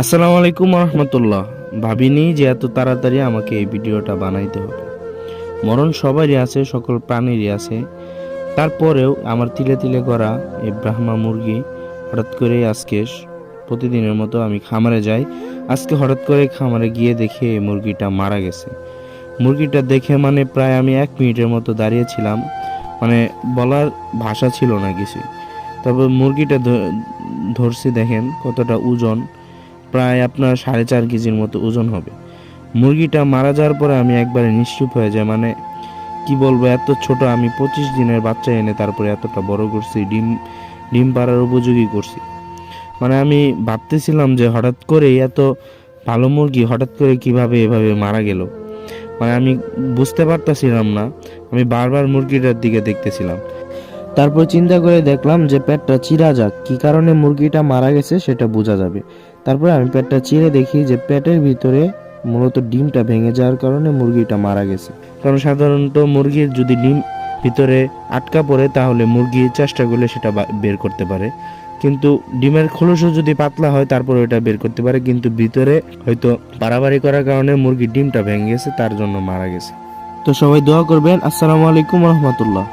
আসসালামু আলাইকুম রহমতুল্লাহ। ভাবিনি যে এত তাড়াতাড়ি আমাকে এই ভিডিওটা বানাইতে হবে। মরণ সবারই আছে, সকল প্রাণীরই আছে। তারপরেও আমার তিলে তিলে করা এই ব্রাহ্মা মুরগি হঠাৎ করে আজকে প্রতিদিনের মতো আমি খামারে যাই। আজকে হঠাৎ করে খামারে গিয়ে দেখে এই মুরগিটা মারা গেছে। মুরগিটা দেখে মানে প্রায় আমি 1 মিনিটের মতো দাঁড়িয়েছিলাম, মানে বলার ভাষা ছিল না কিছুই। তবে মুরগিটা ধরছি, দেখেন কতটা ওজন, প্রায় আপনার 4.5 কেজির মতো ওজন হবে। মুরগিটা মারা যাওয়ার পরে আমি একবারে নিশ্চুপ হয়ে যাই, মানে কি বলবো, এত ছোট, আমি 25 দিনের বাচ্চা এনে তারপরে এতটা বড় করছি, ডিম ডিম পাড়ার উপযোগী করছি। মানে আমি ভাবতেছিলাম যে হঠাৎ করে এত ভালো মুরগি হঠাৎ করে কিভাবে এভাবে মারা গেল, মানে আমি বুঝতে পারতাছিলাম না। আমি বারবার মুরগিটার দিকে দেখতেছিলাম, তারপর চিন্তা করে দেখলাম যে পেটটা চিরা যাক, কি কারণে মুরগিটা মারা গেছে সেটা বোঝা যাবে। তারপরে আমি পেটটা চিরে দেখি যে পেটের ভিতরে মূলত ডিমটা ভেঙে যাওয়ার কারণে মুরগিটা মারা গেছে। কারণ সাধারণত মুরগির যদি ডিম ভিতরে আটকা পড়ে তাহলে মুরগি চেষ্টা করলে সেটা বের করতে পারে, কিন্তু ডিমের খোলসও যদি পাতলা হয় তারপরে ওটা বের করতে পারে, কিন্তু ভিতরে হয়তো বাড়াবাড়ি করার কারণে মুরগির ডিমটা ভেঙে গেছে, তার জন্য মারা গেছে। তো সবাই দোয়া করবেন। আসসালামু আলাইকুম রহমতুল্লাহ।